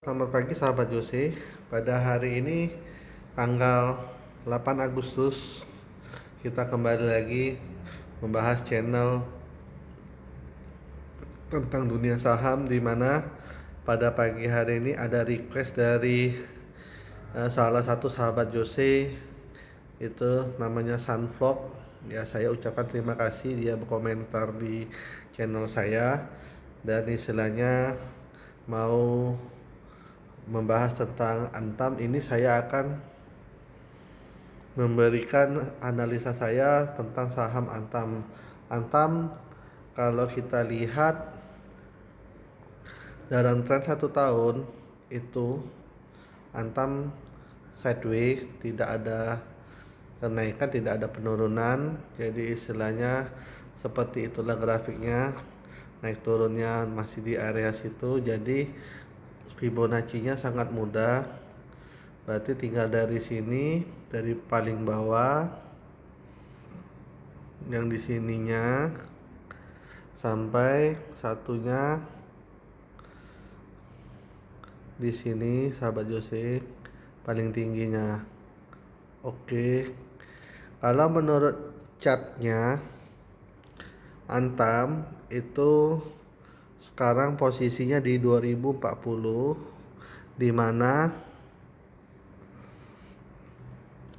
Selamat pagi sahabat Jose. Pada hari ini tanggal 8 Agustus kita kembali lagi membahas channel tentang dunia saham, di mana pada pagi hari ini ada request dari salah satu sahabat Jose, itu namanya Sunvlog. Ya, saya ucapkan terima kasih, dia berkomentar di channel saya dan istilahnya mau membahas tentang Antam. Ini saya akan memberikan analisa saya tentang saham Antam. Antam, kalau kita lihat dalam tren 1 tahun itu Antam sideways, tidak ada kenaikan, tidak ada penurunan. Jadi istilahnya seperti itulah grafiknya, naik turunnya masih di area situ. Jadi Fibonacci-nya sangat mudah. Berarti tinggal dari sini, dari paling bawah yang di sininya sampai satunya di sini sahabat Jose, paling tingginya. Oke. Kalau menurut chartnya Antam itu sekarang posisinya di 2040, di mana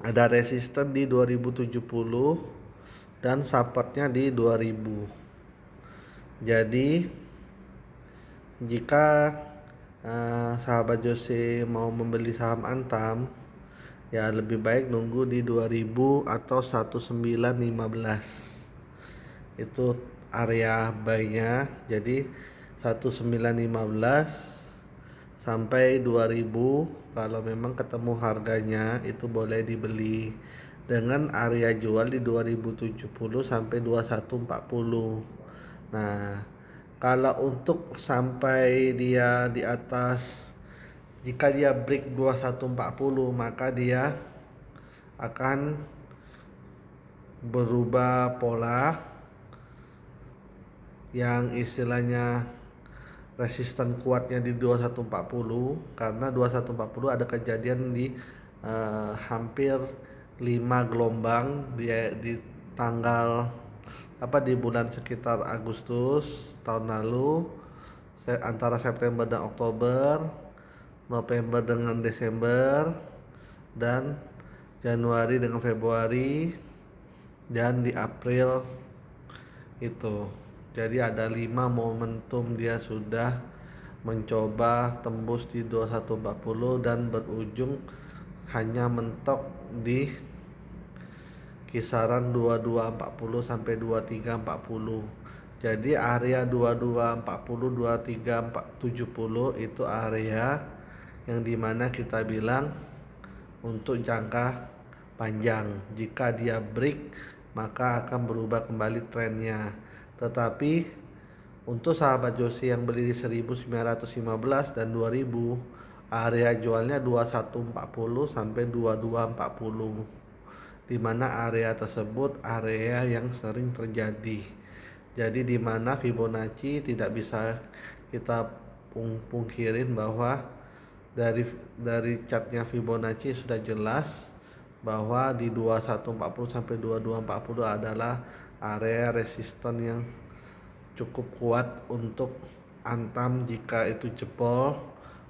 ada resisten di 2070 dan supportnya di 2000. Jadi jika sahabat Jose mau membeli saham Antam, ya lebih baik nunggu di 2000 atau 1915. Itu area buy-nya. Jadi 1915 sampai 2000, kalau memang ketemu harganya itu boleh dibeli, dengan area jual di 2070 sampai 2140. Nah, kalau untuk sampai dia di atas, jika dia break 2140, maka dia akan berubah pola yang istilahnya resisten kuatnya di 2140, karena 2140 ada kejadian di hampir 5 gelombang di tanggal di bulan sekitar Agustus tahun lalu, antara September dan Oktober, November dengan Desember, dan Januari dengan Februari, dan di April itu. Jadi ada 5 momentum dia sudah mencoba tembus di 2140 dan berujung hanya mentok di kisaran 2240 sampai 2340. Jadi area 2240 2370 itu area yang dimana kita bilang untuk jangka panjang. Jika dia break, maka akan berubah kembali trennya. Tetapi untuk sahabat Josi yang beli di 1915 dan 2000, area jualnya 2140 sampai 2240, di mana area tersebut area yang sering terjadi. Jadi di mana Fibonacci tidak bisa kita pungkirin bahwa dari chartnya Fibonacci sudah jelas bahwa di 2140 sampai 2240 adalah area resisten yang cukup kuat untuk Antam. Jika itu jebol,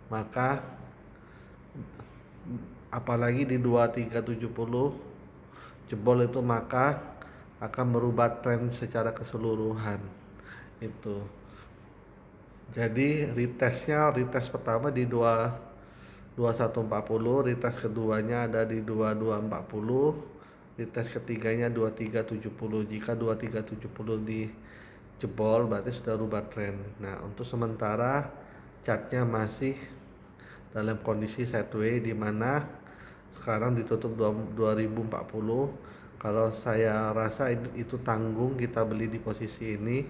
maka apalagi di 2370 jebol itu, maka akan merubah tren secara keseluruhan itu. Jadi retest pertama di 2140, retest keduanya ada di 2240, retest ketiganya 2370. Jika 2370 di jebol, berarti sudah rubah tren. Nah, untuk sementara chartnya masih dalam kondisi sideways, di mana sekarang ditutup 2040. Kalau saya rasa itu tanggung kita beli di posisi ini,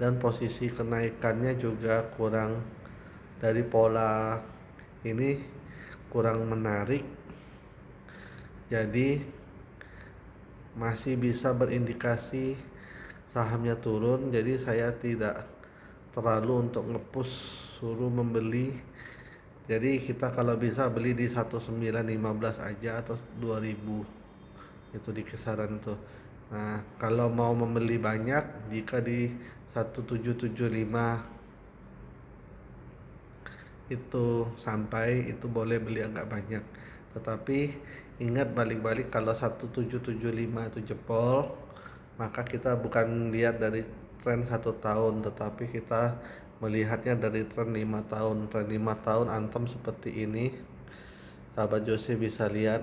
dan posisi kenaikannya juga kurang, dari pola ini kurang menarik. Jadi masih bisa berindikasi sahamnya turun. Jadi saya tidak terlalu untuk ngepush suruh membeli Jadi kita kalau bisa beli di 1915 aja atau 2000, itu di kisaran tuh. Nah, kalau mau membeli banyak, jika di 1775 itu sampai, itu boleh beli agak banyak. Tetapi ingat, balik-balik kalau 1775 itu jebol, maka kita bukan lihat dari tren 1 tahun, tetapi kita melihatnya dari tren 5 tahun. Tren 5 tahun Antam seperti ini, sahabat Jose bisa lihat.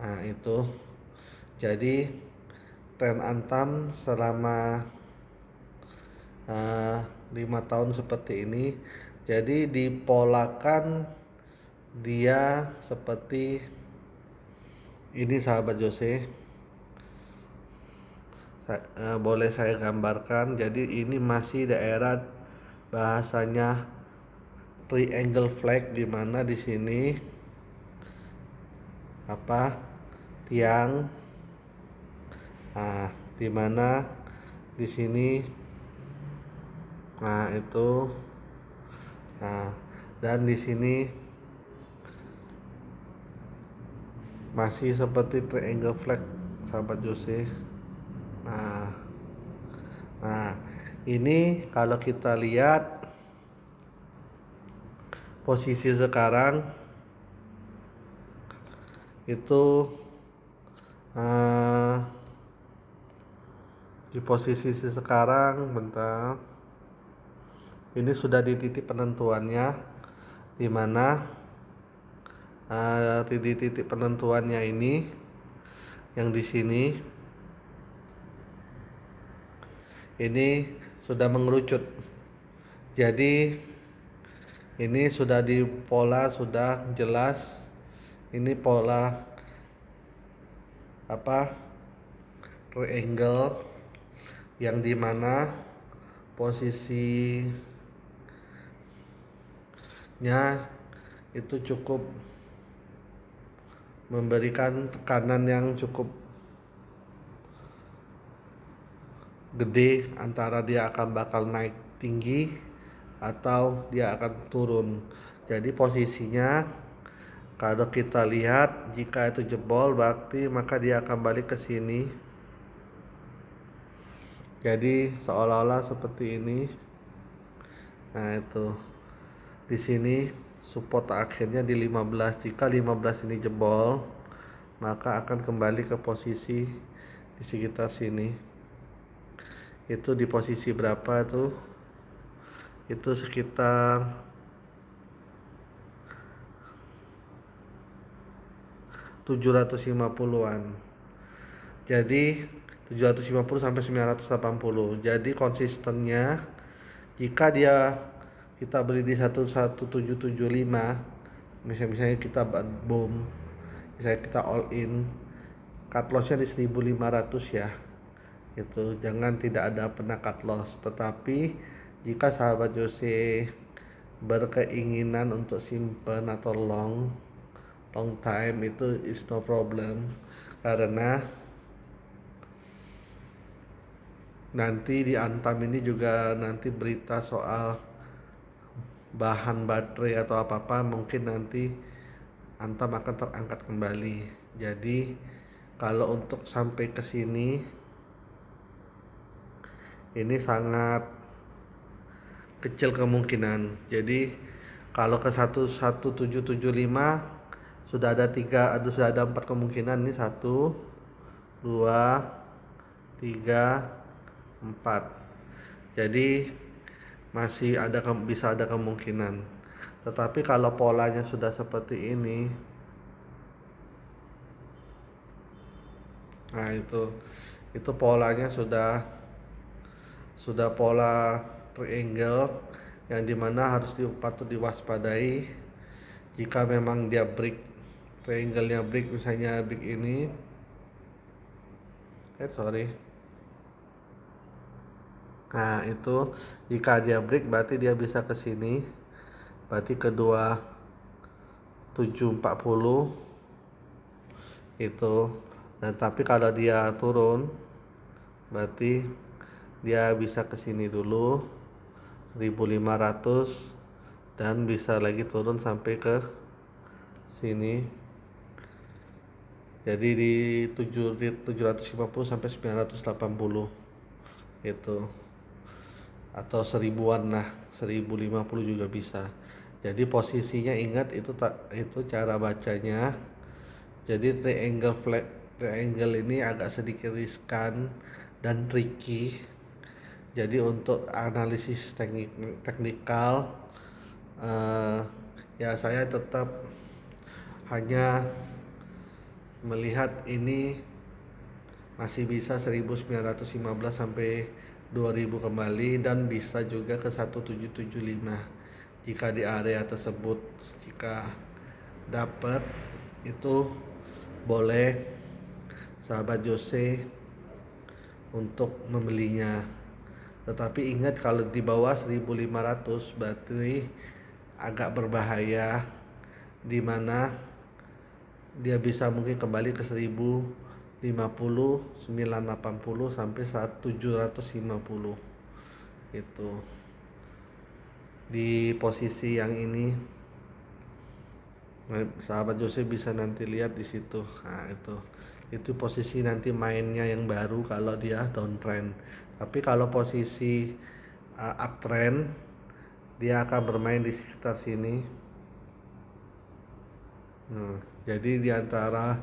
Nah itu, jadi tren Antam selama uh, 5 tahun seperti ini. Jadi dipolakan dia seperti ini, sahabat Jose. Boleh saya gambarkan. Jadi ini masih daerah bahasanya triangle flag, di mana di sini apa, tiang. Nah, di mana di sini, nah itu, nah, dan di sini masih seperti triangle flag, sahabat Jose. Nah, nah ini kalau kita lihat posisi sekarang itu, di posisi sekarang, bentar, ini sudah di titik penentuannya, di mana titik-titik penentuannya ini yang di sini ini sudah mengerucut. Jadi ini sudah di pola, sudah jelas. Ini pola apa, triangle, yang dimana posisinya itu cukup memberikan tekanan yang cukup gede, antara dia akan bakal naik tinggi atau dia akan turun. Jadi posisinya kalau kita lihat, jika itu jebol berarti maka dia akan balik ke sini. Jadi seolah-olah seperti ini. Nah itu, di sini support akhirnya di 15. Jika 15 ini jebol, maka akan kembali ke posisi di sekitar sini. Itu di posisi berapa tuh? Itu sekitar 750-an. Jadi 750 sampai 980. Jadi konsistennya, jika kita beli di 1775, misalnya kita boom, misalnya kita all in, cut lossnya di 1500 ya. Itu jangan, tidak ada pernah cut loss. Tetapi jika sahabat Jose berkeinginan untuk simpen atau long time, itu is no problem, karena nanti di Antam ini juga nanti berita soal bahan baterai atau apa-apa, mungkin nanti Antam akan terangkat kembali. Jadi kalau untuk sampai ke sini ini sangat kecil kemungkinan. Jadi kalau ke 1775 sudah ada 4 kemungkinan. Ini 1, 2, 3, 4. Jadi masih bisa ada kemungkinan. Tetapi kalau polanya sudah seperti ini, nah itu polanya sudah pola triangle, yang dimana harus patut diwaspadai. Jika memang dia break, triangle-nya break, misalnya break ini, nah itu jika dia break berarti dia bisa ke sini, berarti kedua 740 itu. Dan tapi kalau dia turun berarti dia bisa ke sini dulu 1500, dan bisa lagi turun sampai ke sini. Jadi di 750 sampai 980 itu, atau 1000-an lah, 1050 juga bisa. Jadi posisinya ingat itu cara bacanya. Jadi triangle ini agak sedikit riskan dan tricky. Jadi untuk analisis teknikal, eh, ya saya tetap hanya melihat ini masih bisa 1915 sampai 2000 kembali, dan bisa juga ke 1775 jika di area tersebut. Jika dapat itu, boleh sahabat Jose untuk membelinya. Tetapi ingat, kalau di bawah 1500 berarti agak berbahaya, di mana dia bisa mungkin kembali ke 1050, 980 sampai 1750 itu. Di posisi yang ini sahabat Jose bisa nanti lihat di situ. Nah, itu posisi nanti mainnya yang baru kalau dia downtrend. Tapi kalau posisi uptrend, dia akan bermain di sekitar sini. Jadi di antara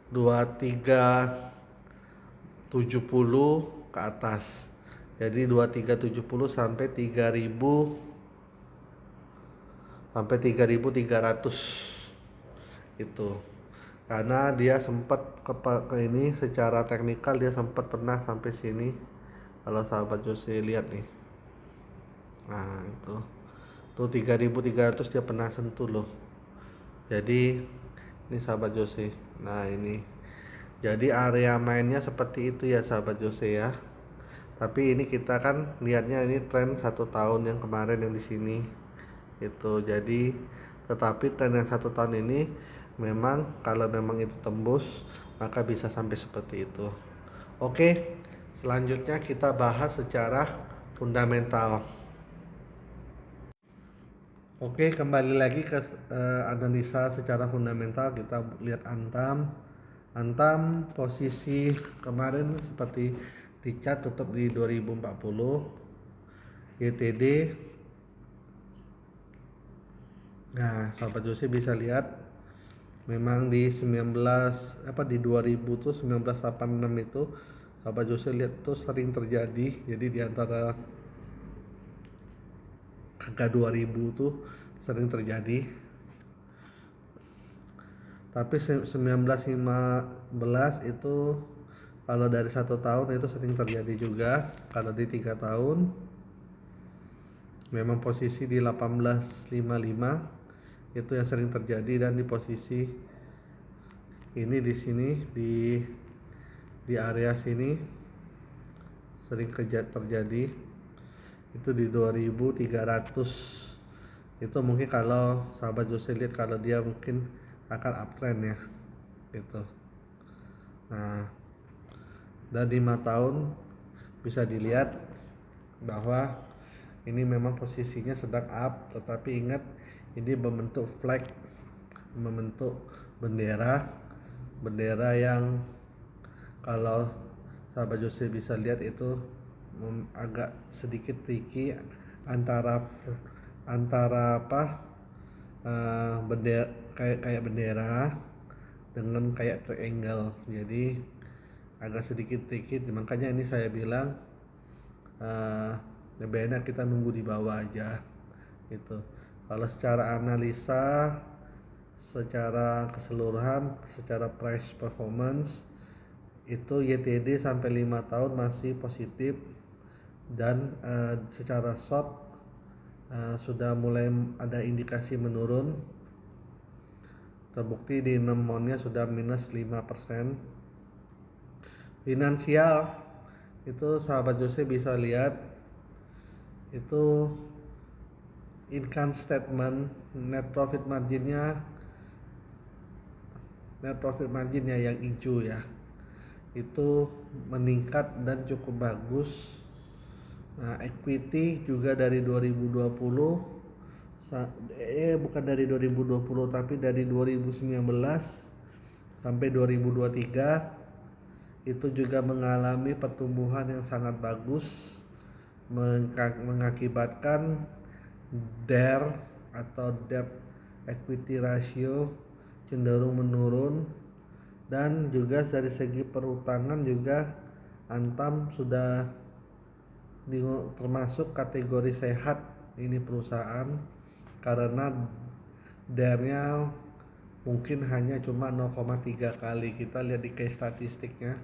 2370 ke atas. Jadi 2370 sampai 3300 itu. Karena dia sempat ke ini, secara teknikal dia sempat pernah sampai sini. Kalau sahabat Jose lihat nih. Nah, itu. Tuh 3300 dia pernah sentuh loh. Jadi ini sahabat Jose. Nah, ini. Jadi area mainnya seperti itu ya sahabat Jose ya. Tapi ini kita kan lihatnya ini tren 1 tahun yang kemarin yang di sini itu. Jadi tetapi tren yang 1 tahun ini memang kalau memang itu tembus, maka bisa sampai seperti itu. Oke, selanjutnya kita bahas secara fundamental. Oke, kembali lagi ke analisa secara fundamental. Kita lihat Antam posisi kemarin seperti di chart tutup di 2040. YTD, nah sahabat Jose bisa lihat memang di 2000 tuh 1986 itu sahabat Jose lihat tuh sering terjadi. Jadi di antara angka 2000 tuh sering terjadi. Tapi 1915 itu kalau dari 1 tahun itu sering terjadi juga. Kalau di 3 tahun memang posisi di 1855 itu yang sering terjadi, dan di posisi ini di sini di area sini sering terjadi itu di 2300. Itu mungkin kalau sahabat Jose lihat kalau dia mungkin akan uptrend ya gitu. Nah, dan 5 tahun bisa dilihat bahwa ini memang posisinya sedang up, tetapi ingat ini membentuk flag, membentuk bendera yang kalau sahabat Jose bisa lihat itu agak sedikit tricky antara bendera kayak bendera dengan kayak triangle. Jadi agak sedikit tricky, makanya ini saya bilang lebih enak kita nunggu di bawah aja gitu. Kalau secara analisa, secara keseluruhan, secara price performance itu YTD sampai 5 tahun masih positif, dan secara short sudah mulai ada indikasi menurun. Terbukti di 6 monthnya sudah minus 5%. Finansial itu sahabat Jose bisa lihat itu income statement, net profit marginnya yang hijau ya, itu meningkat dan cukup bagus Nah, equity juga dari 2020 bukan dari 2020 tapi dari 2019 sampai 2023 itu juga mengalami pertumbuhan yang sangat bagus, mengakibatkan DER atau debt equity ratio cenderung menurun, dan juga dari segi perutangan juga Antam sudah termasuk kategori sehat ini perusahaan, karena DER-nya mungkin hanya cuma 0,3 kali. Kita lihat di case statistiknya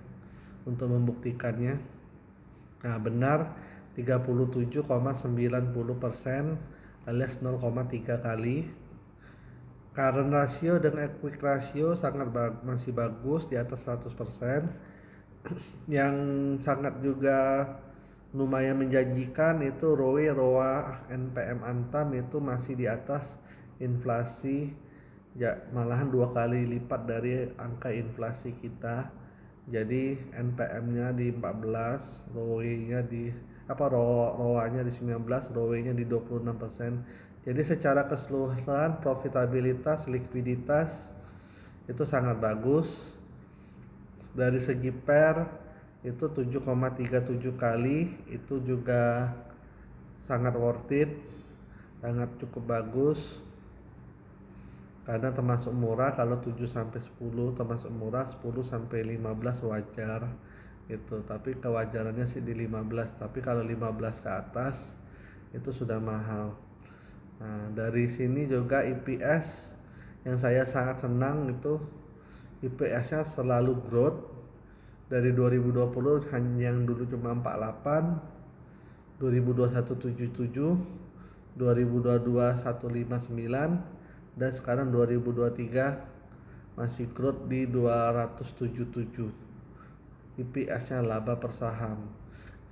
untuk membuktikannya. Nah, benar 37,90% alias 0,3 kali. Current ratio dan equity ratio masih bagus di atas 100%. Yang sangat juga lumayan menjanjikan itu ROE, ROA, NPM Antam itu masih di atas inflasi, ya malahan 2 kali lipat dari angka inflasi kita. Jadi NPM-nya di 14, ROE-nya di ROA-nya di 19, ROE-nya di 26%. Jadi secara keseluruhan profitabilitas, likuiditas itu sangat bagus. Dari segi PER itu 7,37 kali, itu juga sangat worth it, sangat cukup bagus karena termasuk murah. Kalau 7 sampai 10 termasuk murah, 10 sampai 15 wajar itu, tapi kewajarannya sih di 15, tapi kalau 15 ke atas itu sudah mahal. Nah, dari sini juga EPS yang saya sangat senang itu EPS-nya selalu growth dari 2020 hanya yang dulu cuma 48, 2021 77, 2022 159, dan sekarang 2023 masih growth di 277 EPS-nya laba per saham.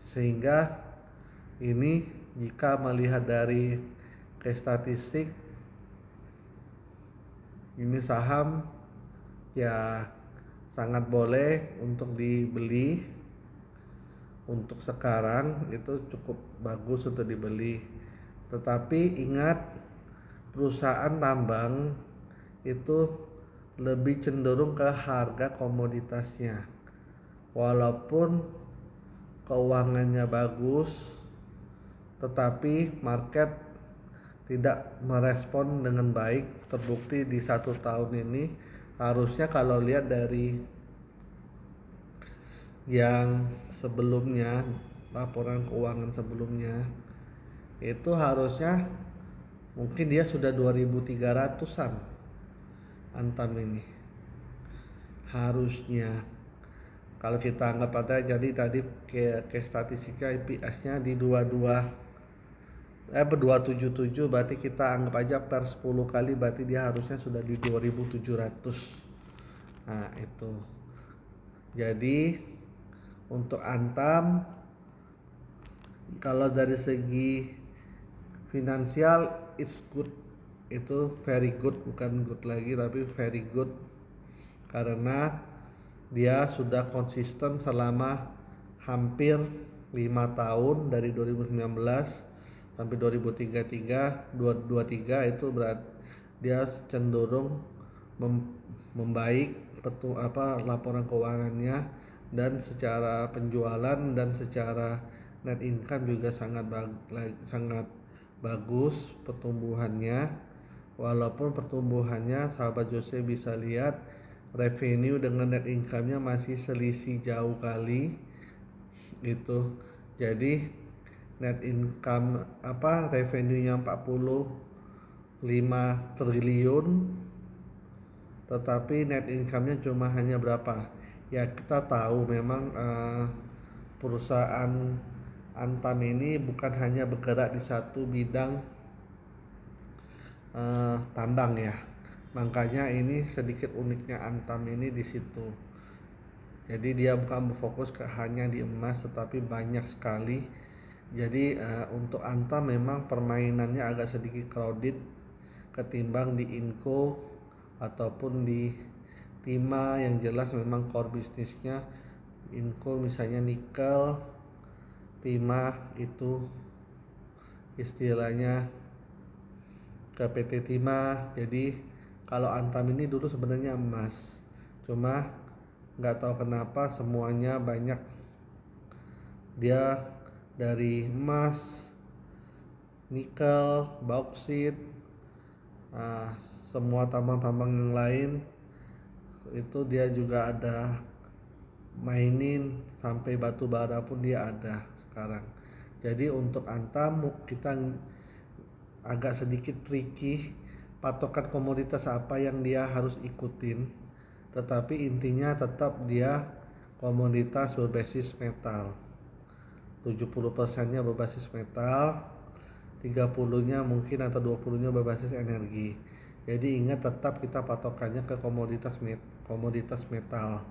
Sehingga ini jika melihat dari ke statistik, ini saham ya sangat boleh untuk dibeli. Untuk sekarang itu cukup bagus untuk dibeli. Tetapi ingat, perusahaan tambang itu lebih cenderung ke harga komoditasnya. Walaupun keuangannya bagus, tetapi market tidak merespon dengan baik. Terbukti di 1 tahun ini, harusnya kalau lihat dari yang sebelumnya, laporan keuangan sebelumnya, itu harusnya mungkin dia sudah 2300-an Antam ini harusnya. Kalau kita anggap ada, jadi tadi ke statistika IPS-nya di 277, berarti kita anggap aja per 10 kali berarti dia harusnya sudah di 2700. Nah, itu. Jadi untuk Antam, kalau dari segi finansial it's good, itu very good, bukan good lagi tapi very good, karena dia sudah konsisten selama hampir 5 tahun dari 2019 sampai 2023 itu berat dia cenderung membaik laporan keuangannya, dan secara penjualan dan secara net income juga sangat bagus pertumbuhannya. Walaupun pertumbuhannya sahabat Jose bisa lihat revenue dengan net income-nya masih selisih jauh kali itu. Jadi net income revenue-nya 45 triliun, tetapi net income-nya cuma hanya berapa? Ya kita tahu memang perusahaan Antam ini bukan hanya bergerak di satu bidang tambang ya. Makanya ini sedikit uniknya Antam ini di situ. Jadi dia bukan berfokus hanya di emas, tetapi banyak sekali. Jadi untuk Antam memang permainannya agak sedikit crowded ketimbang di Inco ataupun di Tima, yang jelas memang core bisnisnya Inco misalnya nikel, timah itu istilahnya ke PT Timah. Jadi kalau Antam ini dulu sebenarnya emas, cuma nggak tahu kenapa semuanya banyak dia dari emas, nikel, bauksit, nah, semua tambang-tambang yang lain itu dia juga ada mainin, sampai batu bara pun dia ada sekarang. Jadi untuk Antam kita agak sedikit tricky patokan komoditas apa yang dia harus ikutin, tetapi intinya tetap dia komoditas berbasis metal. 70%-nya berbasis metal, 30-nya mungkin atau 20-nya berbasis energi. Jadi ingat tetap kita patokannya ke komoditas metal.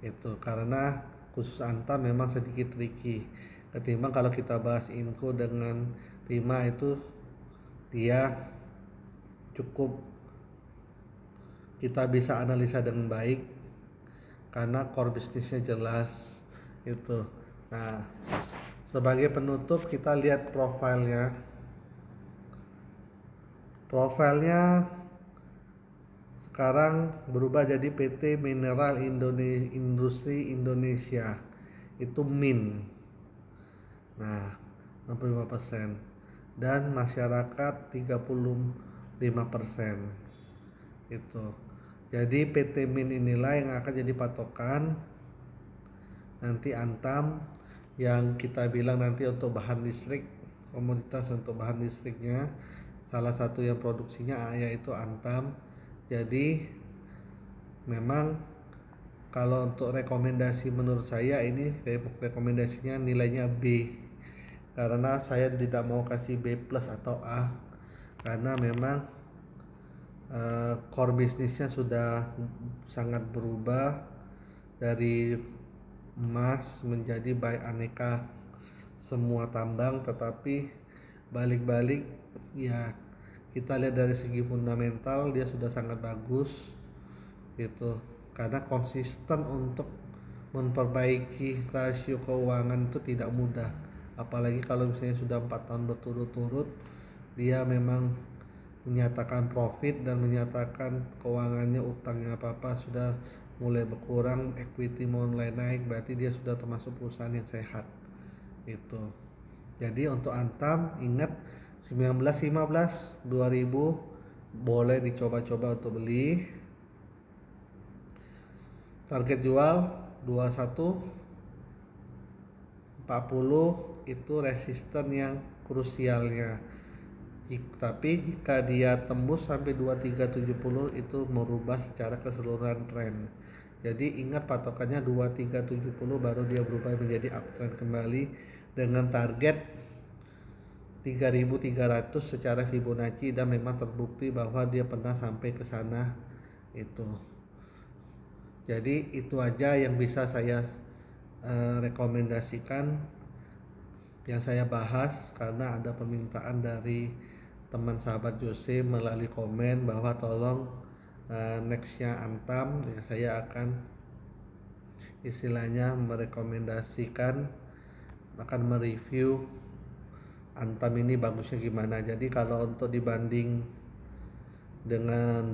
Itu karena khusus Antam memang sedikit tricky. Ketimbang kalau kita bahas Inco dengan Timah itu dia cukup kita bisa analisa dengan baik karena core bisnisnya jelas itu. Nah, sebagai penutup kita lihat profilnya. Profilnya sekarang berubah jadi PT Mineral Industri Indonesia. Itu MIN. Nah, 65% dan masyarakat 35%. Itu. Jadi PT MIN inilah yang akan jadi patokan nanti Antam yang kita bilang nanti untuk bahan listrik, komoditas untuk bahan listriknya salah satu yang produksinya yaitu Antam. Jadi memang kalau untuk rekomendasi menurut saya ini rekomendasinya nilainya B, karena saya tidak mau kasih B plus atau A karena memang core bisnisnya sudah sangat berubah dari emas menjadi baik aneka semua tambang, tetapi balik-balik ya kita lihat dari segi fundamental dia sudah sangat bagus gitu, karena konsisten untuk memperbaiki rasio keuangan itu tidak mudah, apalagi kalau misalnya sudah 4 tahun berturut-turut dia memang menyatakan profit dan menyatakan keuangannya utangnya apa-apa sudah mulai berkurang, equity mulai naik, berarti dia sudah termasuk perusahaan yang sehat itu. Jadi untuk Antam ingat 1915 2000 boleh dicoba-coba untuk beli. Target jual 2140 itu resisten yang krusialnya. Tapi jika dia tembus sampai 2370 itu merubah secara keseluruhan tren. Jadi ingat patokannya 2370 baru dia berubah menjadi uptrend kembali dengan target 3300 secara Fibonacci, dan memang terbukti bahwa dia pernah sampai ke sana itu. Jadi itu aja yang bisa saya rekomendasikan yang saya bahas, karena ada permintaan dari teman sahabat Jose melalui komen bahwa tolong nextnya Antam ya, saya akan istilahnya merekomendasikan akan mereview Antam ini bagusnya gimana. Jadi kalau untuk dibanding dengan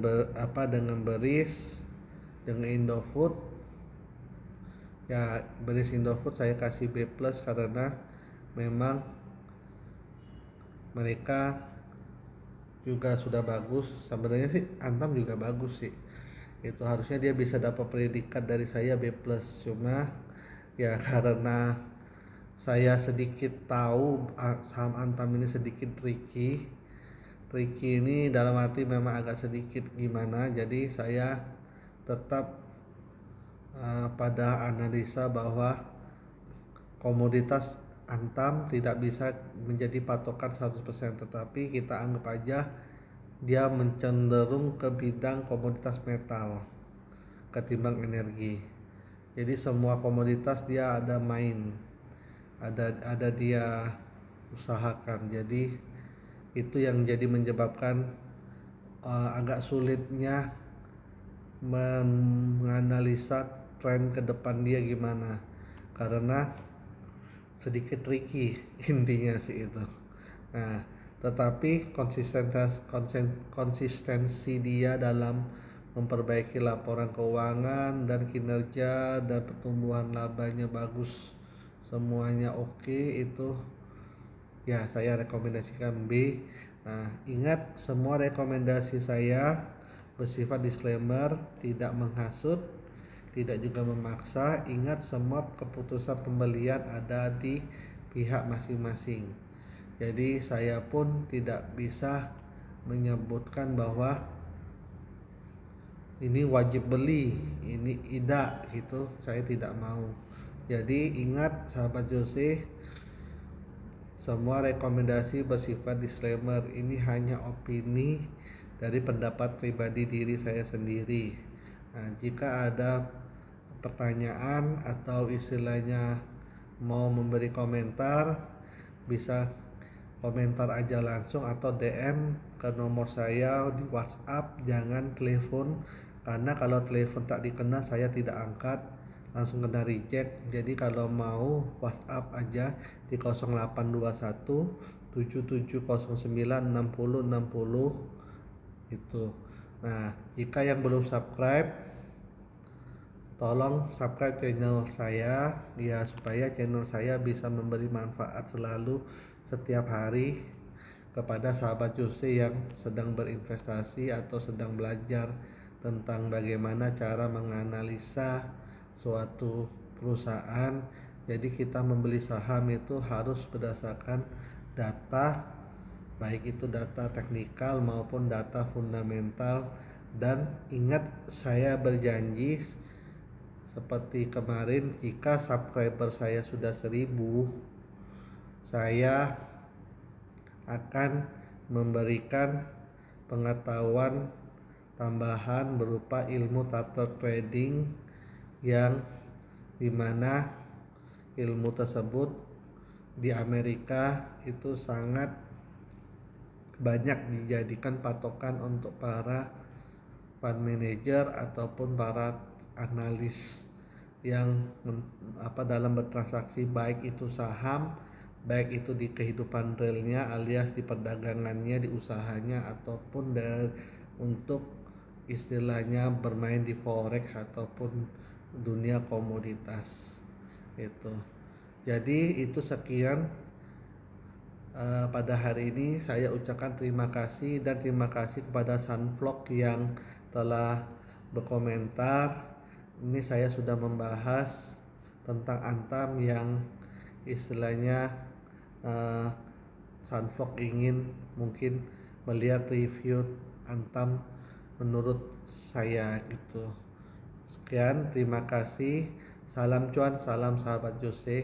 dengan Beris, dengan Indofood ya, Beris Indofood saya kasih B plus karena memang mereka juga sudah bagus. Sebenarnya sih Antam juga bagus sih, itu harusnya dia bisa dapat predikat dari saya B plus, cuma ya karena saya sedikit tahu saham Antam ini sedikit tricky ini dalam arti memang agak sedikit gimana, jadi saya tetap pada analisa bahwa komoditas Antam tidak bisa menjadi patokan 100%, tetapi kita anggap aja dia mencenderung ke bidang komoditas metal ketimbang energi. Jadi semua komoditas dia ada main, ada dia usahakan. Jadi itu yang jadi menyebabkan agak sulitnya menganalisa tren ke depan dia gimana, karena sedikit tricky intinya sih itu. Nah, tetapi konsistensi dia dalam memperbaiki laporan keuangan dan kinerja dan pertumbuhan labanya bagus, semuanya oke, itu ya saya rekomendasikan B. Nah, ingat semua rekomendasi saya bersifat disclaimer, tidak menghasut, tidak juga memaksa. Ingat semua keputusan pembelian ada di pihak masing-masing. Jadi saya pun tidak bisa menyebutkan bahwa ini wajib beli, ini tidak gitu. Saya tidak mau. Jadi ingat sahabat Jose, semua rekomendasi bersifat disclaimer. Ini hanya opini dari pendapat pribadi diri saya sendiri. Nah, jika ada pertanyaan atau istilahnya mau memberi komentar, bisa komentar aja langsung atau DM ke nomor saya di WhatsApp, jangan telepon, karena kalau telepon tak dikenal saya tidak angkat, langsung kena reject. Jadi kalau mau WhatsApp aja di 0821 7709 6060 itu. Nah, jika yang belum subscribe, tolong subscribe channel saya ya, supaya channel saya bisa memberi manfaat selalu setiap hari kepada sahabat Jose yang sedang berinvestasi atau sedang belajar tentang bagaimana cara menganalisa suatu perusahaan. Jadi kita membeli saham itu harus berdasarkan data, baik itu data teknikal maupun data fundamental. Dan ingat, saya berjanji seperti kemarin, jika subscriber saya sudah 1000, saya akan memberikan pengetahuan tambahan berupa ilmu charter trading, yang dimana ilmu tersebut di Amerika itu sangat banyak dijadikan patokan untuk para fund manager ataupun para analis yang dalam bertransaksi, baik itu saham, baik itu di kehidupan realnya alias di perdagangannya, di usahanya, ataupun untuk istilahnya bermain di forex ataupun dunia komoditas itu. Jadi itu sekian pada hari ini. Saya ucapkan terima kasih, dan terima kasih kepada Sunvlog yang telah berkomentar. Ini saya sudah membahas tentang Antam yang istilahnya Sunvlog ingin mungkin melihat review Antam menurut saya gitu. Sekian, terima kasih. Salam cuan, salam sahabat Jose.